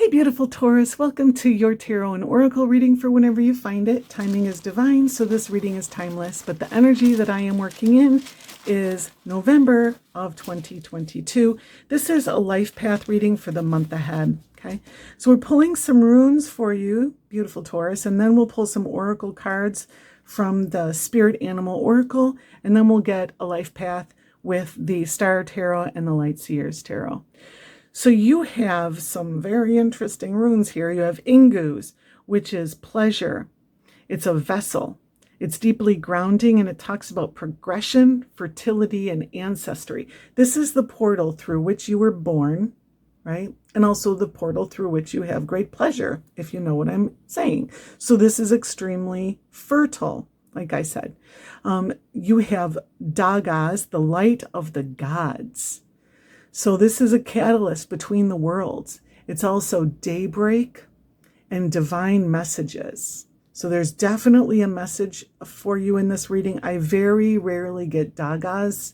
Hey, beautiful Taurus. Welcome to your tarot and oracle reading for whenever you find it. Timing is divine, so this reading is timeless, but the energy that I am working in is November of 2022. This is a life path reading for the month ahead, okay? So we're pulling some runes for you, beautiful Taurus, and then we'll pull some oracle cards from the Spirit Animal Oracle, and then we'll get a life path with the Star Tarot and the Light Seers Tarot. So you have some very interesting runes here. You have Ingus, which is pleasure. It's a vessel. It's deeply grounding, and it talks about progression, fertility, and ancestry. This is the portal through which you were born, right? And also the portal through which you have great pleasure, if you know what I'm saying. So this is extremely fertile, like I said. You have Dagas, the light of the gods. So this is a catalyst between the worlds. It's also daybreak and divine messages. So there's definitely a message for you in this reading. I very rarely get Dagas.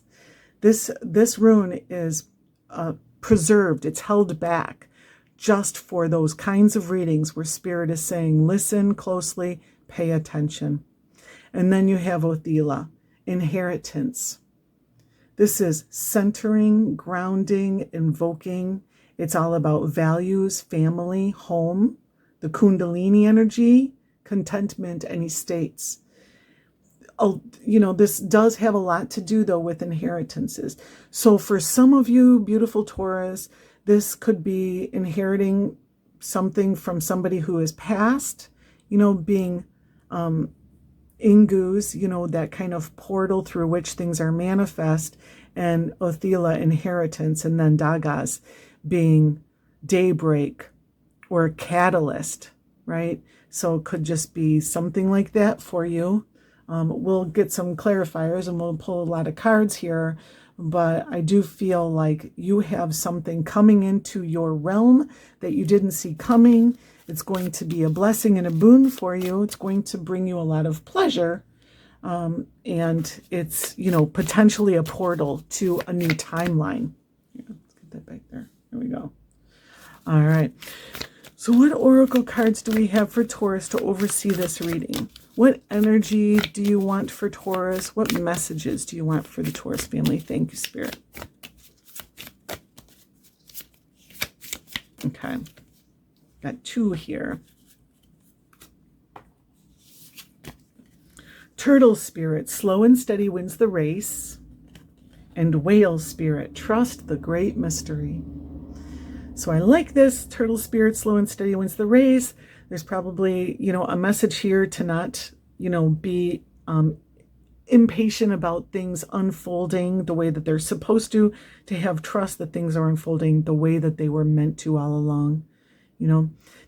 This rune is preserved. It's held back just for those kinds of readings where Spirit is saying, listen closely, pay attention. And then you have Othila, inheritance. This is centering, grounding, invoking. It's all about values, family, home, the Kundalini energy, contentment, and estates. This does have a lot to do, though, with inheritances. So for some of you, beautiful Taurus, this could be inheriting something from somebody who is passed, being Ingus, that kind of portal through which things are manifest, and Othila, inheritance, and then Dagas being daybreak or catalyst, right? So it could just be something like that for you. We'll get some clarifiers and we'll pull a lot of cards here, but I do feel like you have something coming into your realm that you didn't see coming. It's going to be a blessing and a boon for you. It's going to bring you a lot of pleasure. And it's, potentially a portal to a new timeline. Yeah, let's get that back there. There we go. All right. So what oracle cards do we have for Taurus to oversee this reading? What energy do you want for Taurus? What messages do you want for the Taurus family? Thank you, Spirit. Okay. Got two here. Turtle spirit, slow and steady wins the race. And whale spirit, trust the great mystery. So I like this. Turtle spirit, slow and steady wins the race. There's probably, a message here to not, be impatient about things unfolding the way that they're supposed to have trust that things are unfolding the way that they were meant to all along.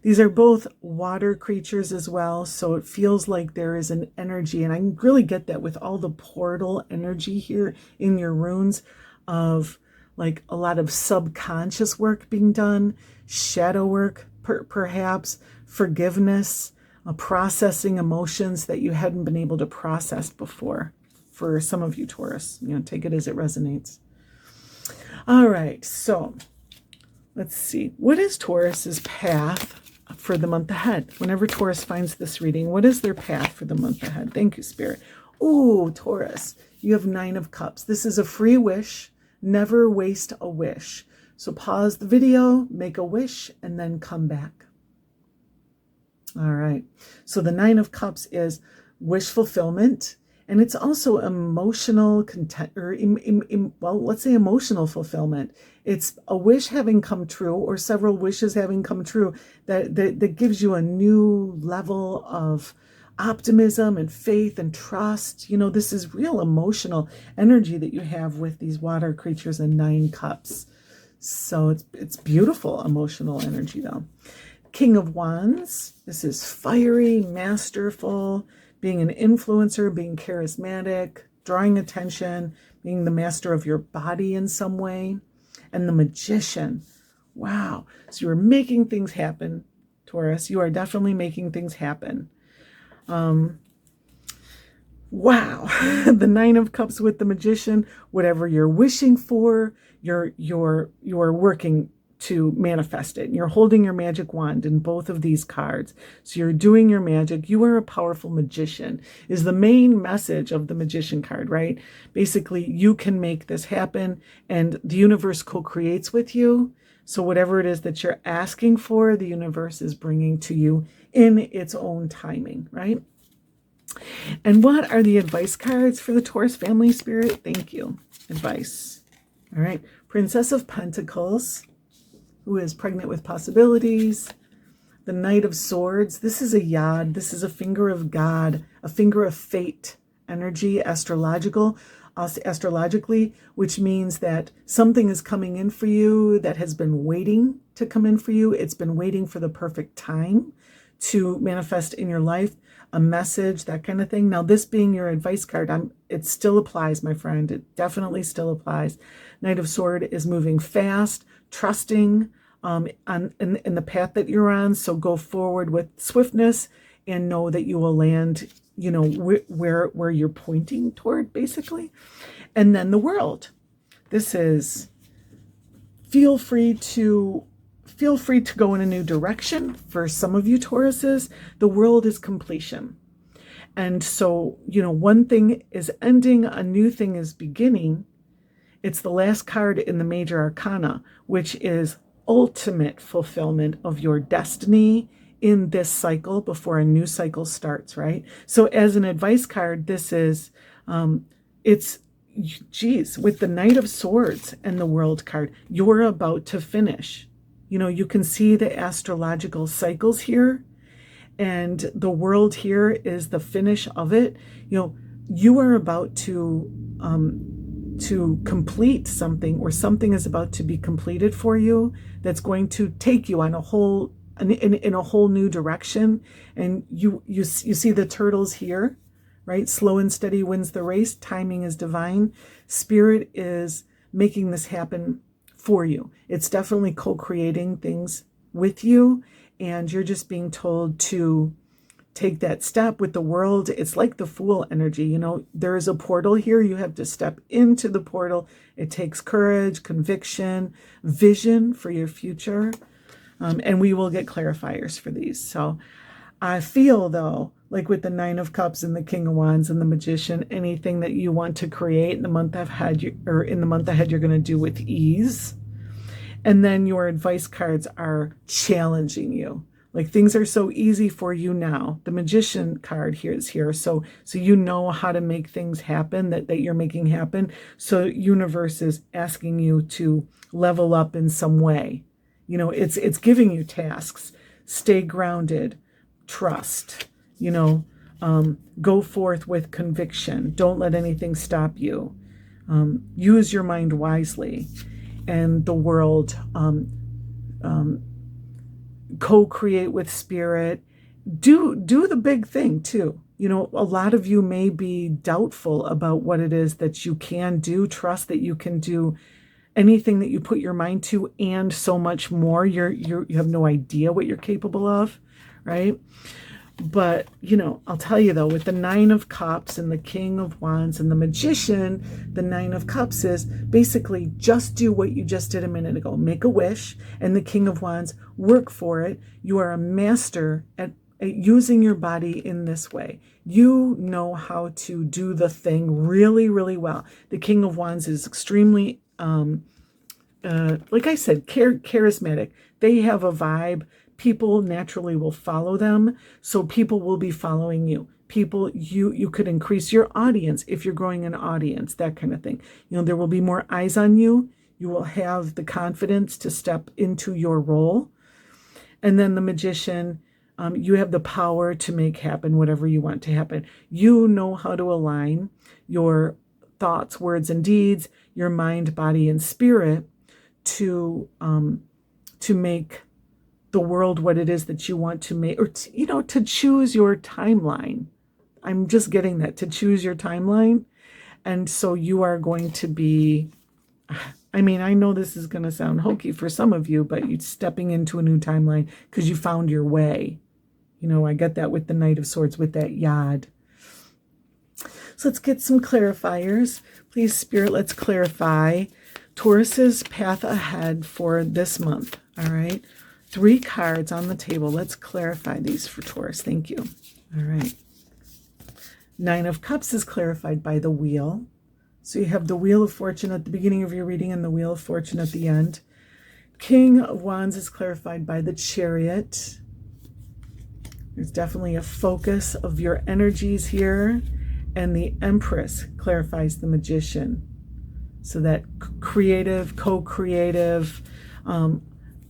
These are both water creatures as well, so it feels like there is an energy, and I really get that with all the portal energy here in your runes of like a lot of subconscious work being done, shadow work, perhaps forgiveness, processing emotions that you hadn't been able to process before. For some of you, Taurus, take it as it resonates. All right, so let's see. What is Taurus's path for the month ahead? Whenever Taurus finds this reading, what is their path for the month ahead? Thank you, Spirit. Oh, Taurus, you have 9 of Cups. This is a free wish. Never waste a wish. So pause the video, make a wish, and then come back. All right. So the 9 of Cups is wish fulfillment. And it's also emotional content, or let's say emotional fulfillment. It's a wish having come true, or several wishes having come true, that gives you a new level of optimism and faith and trust. This is real emotional energy that you have with these water creatures and 9 cups. So it's beautiful emotional energy, though. King of Wands. This is fiery, masterful, being an influencer, being charismatic, drawing attention, being the master of your body in some way. And the Magician. Wow. So you're making things happen, Taurus. You are definitely making things happen. Wow. The 9 of Cups with the Magician. Whatever you're wishing for, you're working to manifest it. And you're holding your magic wand in both of these cards. So you're doing your magic. You are a powerful magician is the main message of the magician card, right? Basically, you can make this happen and the universe co-creates with you. So whatever it is that you're asking for, the universe is bringing to you in its own timing, right? And what are the advice cards for the Taurus family, Spirit? Thank you. Advice. All right. Princess of Pentacles, who is pregnant with possibilities. The Knight of Swords. This is a yod. This is a finger of God, a finger of fate energy, astrologically, which means that something is coming in for you that has been waiting to come in for you. It's been waiting for the perfect time to manifest in your life, a message, that kind of thing. Now, this being your advice card, it still applies, my friend. It definitely still applies. Knight of Sword is moving fast, trusting in the path that you're on. So go forward with swiftness and know that you will land, you know, where you're pointing toward, basically. And then the World. This is feel free to go in a new direction. For some of you Tauruses, the World is completion. And so, you know, one thing is ending, a new thing is beginning. It's the last card in the major arcana, which is ultimate fulfillment of your destiny in this cycle before a new cycle starts, right? So as an advice card, this is, with the Knight of Swords and the World card, you're about to finish. You know, you can see the astrological cycles here, and the World here is the finish of it. You know, you are about to complete something, or something is about to be completed for you that's going to take you on a whole in a whole new direction. And you see the turtles here, right? Slow and steady wins the race. Timing is divine. Spirit is making this happen for you. It's definitely co-creating things with you, and you're just being told to take that step with the World. It's like the Fool energy. You know, there is a portal here. You have to step into the portal. It takes courage, conviction, vision for your future. And we will get clarifiers for these. So I feel, though, like with the Nine of Cups and the King of Wands and the Magician, anything that you want to create in the month ahead, you're going to do with ease. And then your advice cards are challenging you. Like, things are so easy for you now. The Magician card here is here. So you know how to make things happen that you're making happen. So universe is asking you to level up in some way. You know, it's giving you tasks. Stay grounded, trust, you know, go forth with conviction. Don't let anything stop you. Use your mind wisely. And the World, co-create with Spirit. Do the big thing too. You know, a lot of you may be doubtful about what it is that you can do. Trust that you can do anything that you put your mind to, and so much more. You have no idea what you're capable of, right? But, you know, I'll tell you though, with the Nine of Cups and the King of Wands and the Magician, the Nine of Cups is basically just do what you just did a minute ago. Make a wish. And the King of Wands, work for it. You are a master at using your body in this way. You know how to do the thing really, really well. The King of Wands is extremely, like I said, charismatic. They have a vibe. People naturally will follow them. So people will be following you. People, you could increase your audience if you're growing an audience, that kind of thing. You know, there will be more eyes on you. You will have the confidence to step into your role. And then the Magician, you have the power to make happen whatever you want to happen. You know how to align your thoughts, words, and deeds, your mind, body, and spirit to make the world what it is that you want to make, or to choose your timeline. I'm just getting that, to choose your timeline. And so you are going to be, I mean, I know this is going to sound hokey for some of you, but you're stepping into a new timeline because you found your way. You know, I get that with the Knight of Swords, with that yod. So let's get some clarifiers. Please, Spirit, let's clarify Taurus's path ahead for this month. All right. 3 cards on the table. Let's clarify these for Taurus. Thank you. All right. 9 of Cups is clarified by the Wheel. So you have the Wheel of Fortune at the beginning of your reading and the Wheel of Fortune at the end. King of Wands is clarified by the Chariot. There's definitely a focus of your energies here. And the Empress clarifies the Magician. So that creative, co-creative,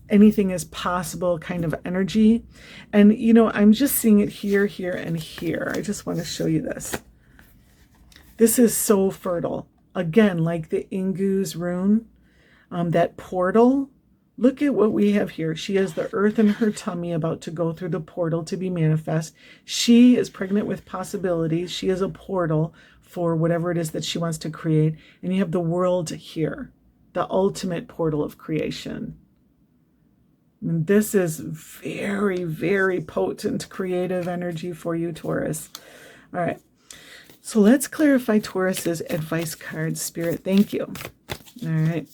anything is possible kind of energy. And, you know, I'm just seeing it here, here, and here. I just want to show you this. This is so fertile. Again, like the Ingu's rune, that portal. Look at what we have here. She has the earth in her tummy about to go through the portal to be manifest. She is pregnant with possibilities. She is a portal for whatever it is that she wants to create. And you have the world here, the ultimate portal of creation. And this is very, very potent creative energy for you, Taurus. All right. So let's clarify Taurus's advice card, Spirit. Thank you. All right.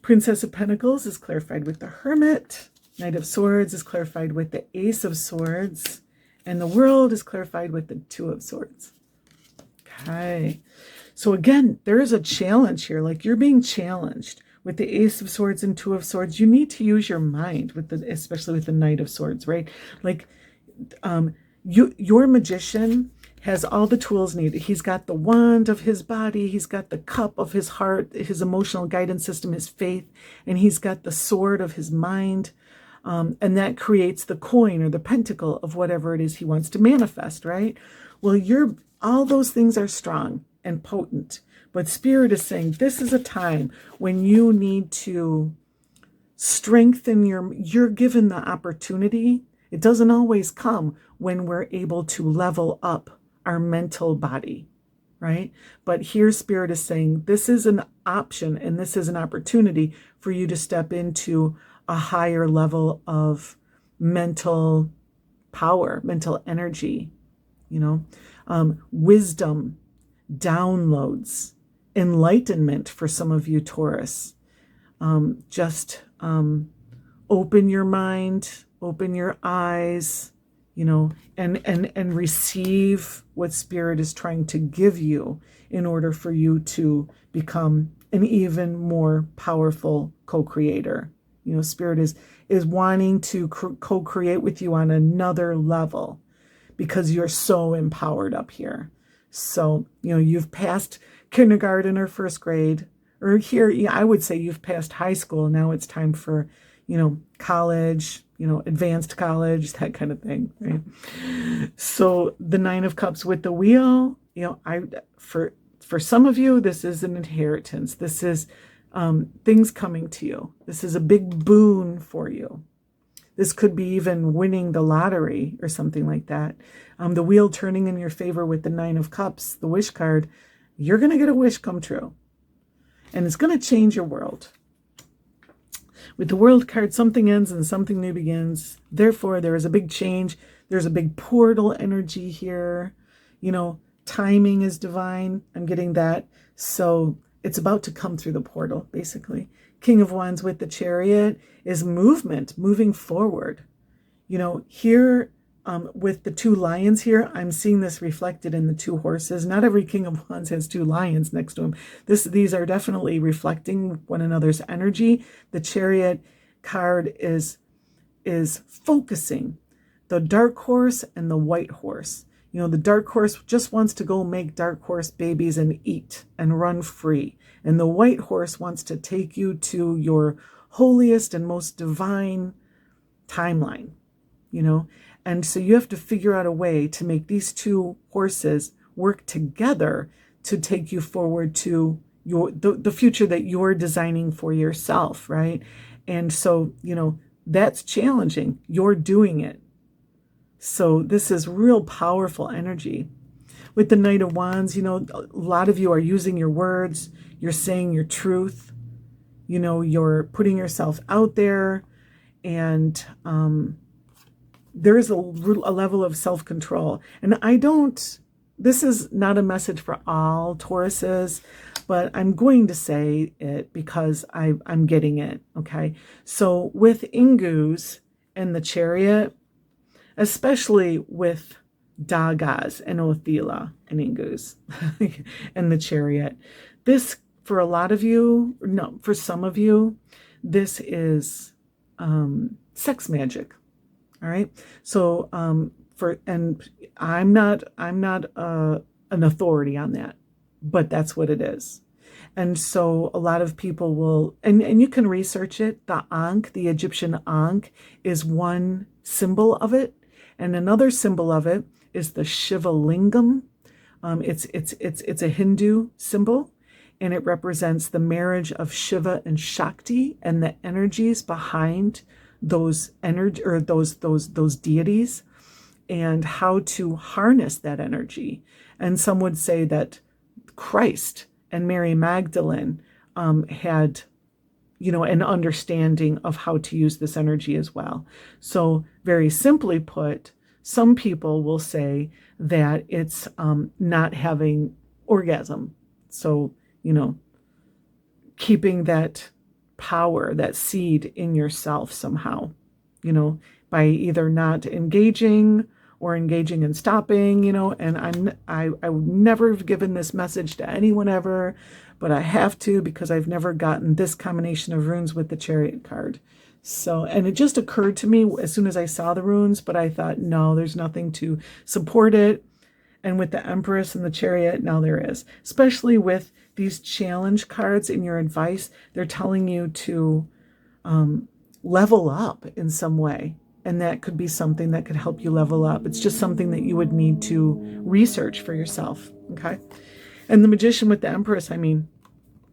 Princess of Pentacles is clarified with the Hermit. Knight of Swords is clarified with the Ace of Swords. And the World is clarified with the Two of Swords. Okay. So again, there is a challenge here. Like you're being challenged with the Ace of Swords and Two of Swords. You need to use your mind with the, especially with the Knight of Swords, right? Like your magician has all the tools needed. He's got the wand of his body. He's got the cup of his heart, his emotional guidance system, his faith, and he's got the sword of his mind. And that creates the coin or the pentacle of whatever it is he wants to manifest, right? Well, all those things are strong and potent. But Spirit is saying this is a time when you need to strengthen you're given the opportunity. It doesn't always come when we're able to level up our mental body, right? But here Spirit is saying this is an option and this is an opportunity for you to step into a higher level of mental power, mental energy, you know, wisdom, downloads, enlightenment for some of you, Taurus. Just open your mind, open your eyes, you know, and receive what Spirit is trying to give you in order for you to become an even more powerful co-creator. You know, Spirit is wanting to co-create with you on another level because you're so empowered up here. So, you know, you've passed kindergarten or first grade, or here, I would say you've passed high school. Now it's time for, you know, college, you know, advanced college, that kind of thing, right? So the Nine of Cups with the Wheel, you know, for some of you, this is an inheritance. This is things coming to you. This is a big boon for you. This could be even winning the lottery or something like that. The wheel turning in your favor with the Nine of Cups, the wish card, you're going to get a wish come true. And it's going to change your world. With the World card, something ends and something new begins. Therefore, there is a big change. There's a big portal energy here. You know, timing is divine. I'm getting that. So it's about to come through the portal, basically. King of Wands with the Chariot is movement, moving forward. You know, here with the 2 lions here, I'm seeing this reflected in the 2 horses. Not every King of Wands has 2 lions next to him. These are definitely reflecting one another's energy. The Chariot card is focusing the dark horse and the white horse. You know, the dark horse just wants to go make dark horse babies and eat and run free. And the white horse wants to take you to your holiest and most divine timeline, you know. And so you have to figure out a way to make these 2 horses work together to take you forward to the future that you're designing for yourself, right? And so, you know, that's challenging. You're doing it. So this is real powerful energy. With the Knight of Wands, you know, a lot of you are using your words. You're saying your truth. You know, you're putting yourself out there. And there is a level of self-control. And this is not a message for all Tauruses, but I'm going to say it because I'm getting it, okay? So with Ingus and the Chariot, especially with Dagas and Othila and Ingus and the Chariot, this, for a lot of you, no, for some of you, this is sex magic. All right. So and I'm not an authority on that, but that's what it is. And so a lot of people will, and you can research it. The Ankh, the Egyptian Ankh, is one symbol of it, and another symbol of it is the Shiva Lingam. It's a Hindu symbol, and it represents the marriage of Shiva and Shakti and the energies behind those energy, or those deities, and how to harness that energy. And some would say that Christ and Mary Magdalene had, an understanding of how to use this energy as well. So very simply put, some people will say that it's not having orgasm. So, keeping that power, that seed in yourself somehow, by either not engaging or engaging and stopping, and I would never have given this message to anyone ever, but I have to, because I've never gotten this combination of runes with the Chariot card. So, and it just occurred to me as soon as I saw the runes, but I thought, no, there's nothing to support it. And with the Empress and the Chariot, now there is, especially with these challenge cards in your advice. They're telling you to level up in some way. And that could be something that could help you level up. It's just something that you would need to research for yourself. Okay. And the Magician with the Empress,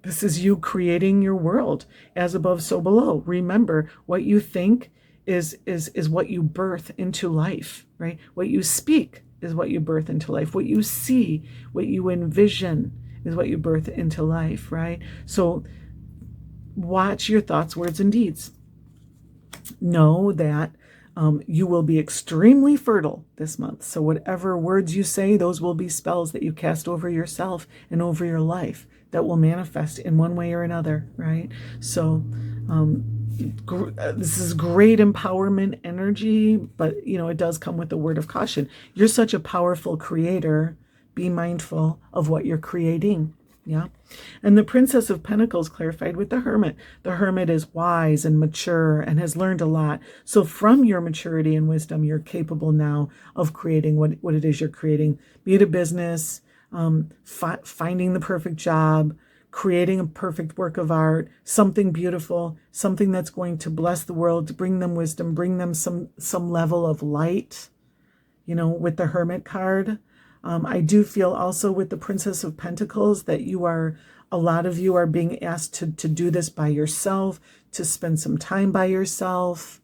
this is you creating your world, as above, so below. Remember, what you think is what you birth into life, right? What you speak is what you birth into life. What you see, what you envision is what you birth into life, right? So watch your thoughts, words, and deeds. Know that you will be extremely fertile this month. So whatever words you say, those will be spells that you cast over yourself and over your life that will manifest in one way or another, right? So this is great empowerment energy, but it does come with a word of caution. You're such a powerful creator. Be mindful of what you're creating. Yeah. And the Princess of Pentacles clarified with the Hermit. The Hermit is wise and mature and has learned a lot. So from your maturity and wisdom, you're capable now of creating what it is you're creating. Be it a business, finding the perfect job, creating a perfect work of art, something beautiful, something that's going to bless the world, to bring them wisdom, bring them some level of light, with the Hermit card. I do feel also with the Princess of Pentacles that a lot of you are being asked to do this by yourself, to spend some time by yourself,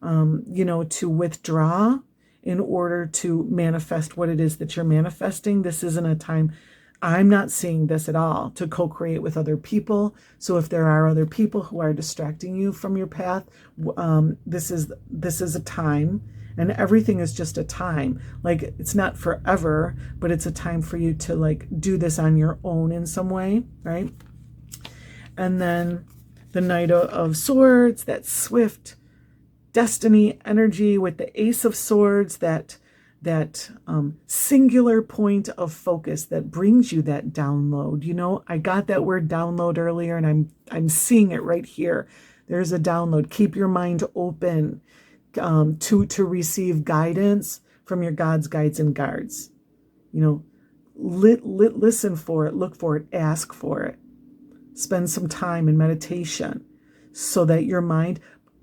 to withdraw in order to manifest what it is that you're manifesting. This isn't a time, I'm not seeing this at all, to co-create with other people. So if there are other people who are distracting you from your path, this is a time. And everything is just a time. Like, it's not forever, but it's a time for you to do this on your own in some way, right? And then the Knight of Swords, that swift destiny energy with the Ace of Swords, that singular point of focus that brings you that download. I got that word download earlier, and I'm seeing it right here. There's a download. Keep your mind open to receive guidance from your gods, guides, and guards. Listen for it, look for it, ask for it. Spend some time in meditation so that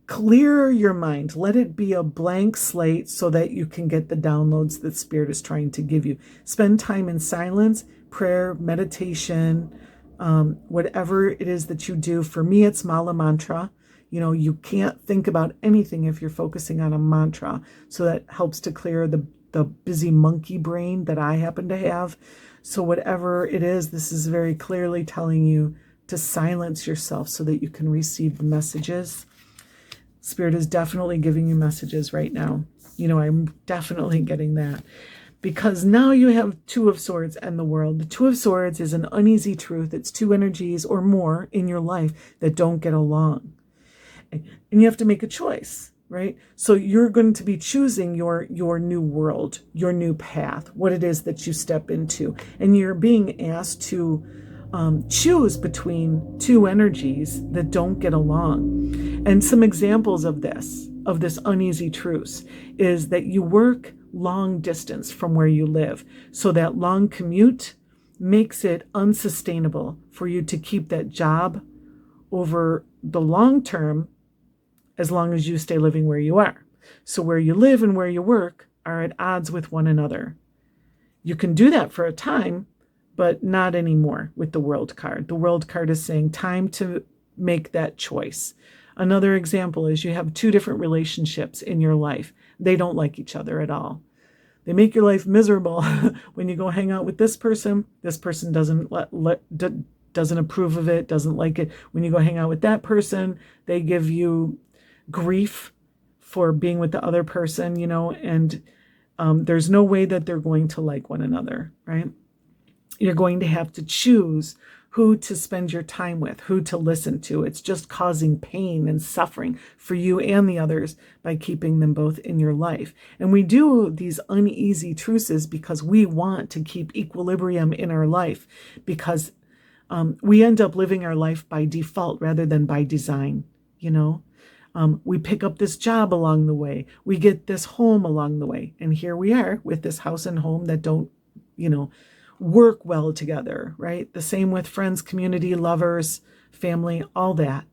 clear your mind. Let it be a blank slate so that you can get the downloads that Spirit is trying to give you. Spend time in silence, prayer, meditation, whatever it is that you do. For me, it's Mala Mantra. You can't think about anything if you're focusing on a mantra. So that helps to clear the busy monkey brain that I happen to have. So whatever it is, this is very clearly telling you to silence yourself so that you can receive the messages. Spirit is definitely giving you messages right now. I'm definitely getting that. because now you have Two of Swords and the World. The Two of Swords is an uneasy truth. It's two energies or more in your life that don't get along. And you have to make a choice, right? So you're going to be choosing your new world, your new path, what it is that you step into. And you're being asked to choose between two energies that don't get along. And some examples of this uneasy truth is that you work long distance from where you live. So that long commute makes it unsustainable for you to keep that job over the long term, as long as you stay living where you are. So where you live and where you work are at odds with one another. You can do that for a time, but not anymore with the World card. The World card is saying time to make that choice. Another example is you have two different relationships in your life. They don't like each other at all. They make your life miserable. When you go hang out with this person doesn't doesn't approve of it, doesn't like it. When you go hang out with that person, they give you grief for being with the other person, you know, and there's no way that they're going to like one another, right? You're going to have to choose who to spend your time with, who to listen to. It's just causing pain and suffering for you and the others by keeping them both in your life. And we do these uneasy truces because we want to keep equilibrium in our life, because we end up living our life by default rather than by design, you know. We pick up this job along the way. We get this home along the way. And here we are with this house and home that don't, you know, work well together, right? The same with friends, community, lovers, family, all that.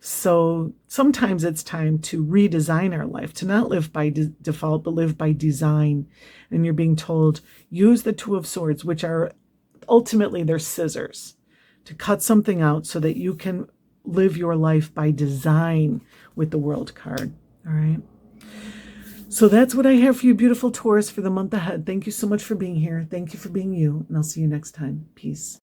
So sometimes it's time to redesign our life, to not live by default, but live by design. And you're being told, use the Two of Swords, which are ultimately they're scissors, to cut something out so that you can live your life by design with the World card. All right. So that's what I have for you, beautiful Taurus, for the month ahead. Thank you so much for being here. Thank you for being you. And I'll see you next time. Peace.